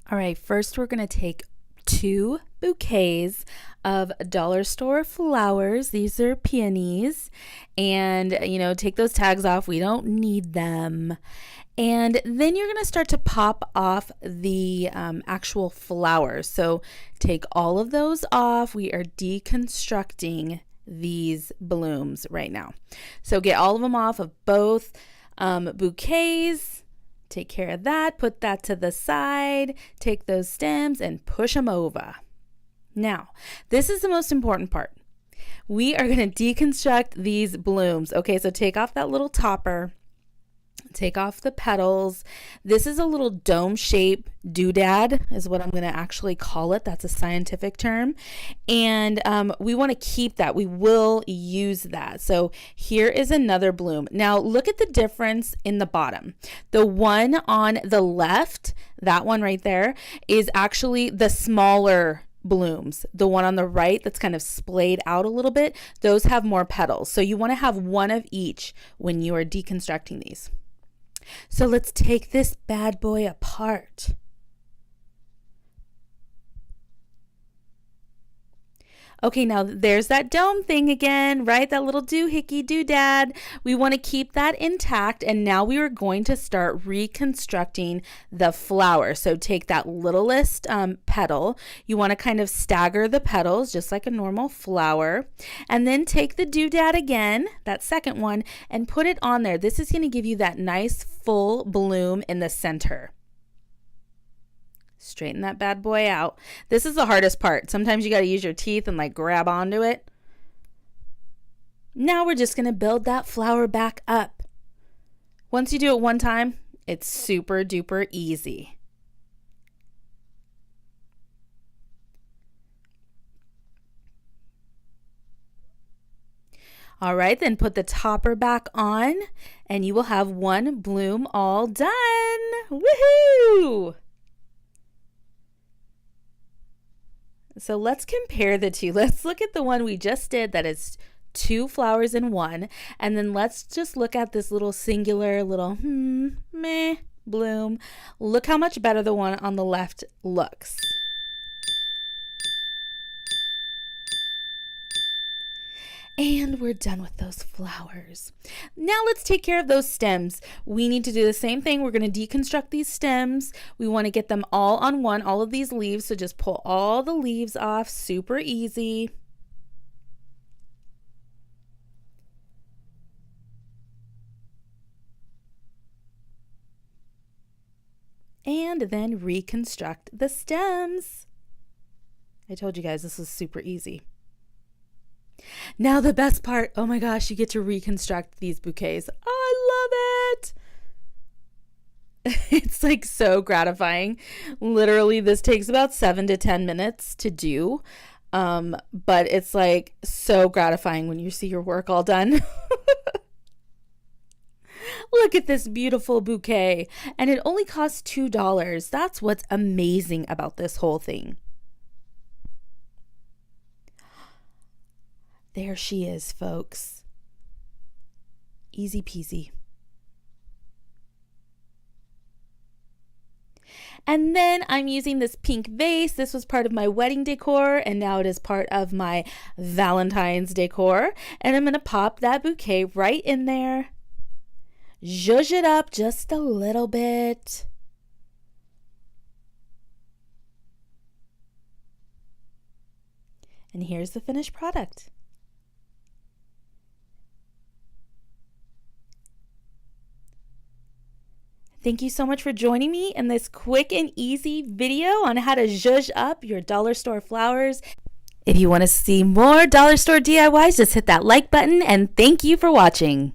All right, first we're going to take 2 bouquets of dollar store flowers. These are peonies, and take those tags off. We don't need them. And then you're going to start to pop off the actual flowers. So take all of those off. We are deconstructing these blooms right now. So get all of them off of both bouquets. Take care of that. Put that to the side. Take those stems and push them over. Now, this is the most important part. We are going to deconstruct these blooms. Okay, so take off that little topper. Take off the petals. This is a little dome shape doodad is what I'm going to actually call it. That's a scientific term. And we want to keep that. We will use that. So here is another bloom. Now look at the difference in the bottom. The one on the left, that one right there, is actually the smaller blooms. The one on the right that's kind of splayed out a little bit, those have more petals. So you want to have one of each when you are deconstructing these. So let's take this bad boy apart. Okay, now there's that dome thing again, right? That little doohickey doodad. We want to keep that intact, and now we are going to start reconstructing the flower. So take that littlest petal. You want to kind of stagger the petals just like a normal flower, and then take the doodad again, that second one, and put it on there. This is going to give you that nice full bloom in the center. Straighten that bad boy out. This is the hardest part. Sometimes you got to use your teeth and grab onto it. Now we're just going to build that flower back up. Once you do it one time, it's super duper easy. All right, then put the topper back on and you will have one bloom all done. Woohoo! So let's compare the two. Let's look at the one we just did that is 2 flowers in one. And then let's just look at this little singular little meh bloom. Look how much better the one on the left looks. And we're done with those flowers. Now let's take care of those stems. We need to do the same thing. We're going to deconstruct these stems. We want to get them all on one, all of these leaves. So just pull all the leaves off, super easy. And then reconstruct the stems. I told you guys this was super easy. Now the best part, oh my gosh, you get to reconstruct these bouquets. I love it. It's so gratifying. Literally, this takes about 7 to 10 minutes to do. But it's so gratifying when you see your work all done. Look at this beautiful bouquet. And it only costs $2. That's what's amazing about this whole thing. There she is, folks. Easy peasy. And then I'm using this pink vase. This was part of my wedding decor, and now it is part of my Valentine's decor. And I'm going to pop that bouquet right in there. Zhuzh it up just a little bit. And here's the finished product. Thank you so much for joining me in this quick and easy video on how to zhuzh up your dollar store flowers. If you want to see more dollar store DIYs, just hit that like button, and thank you for watching.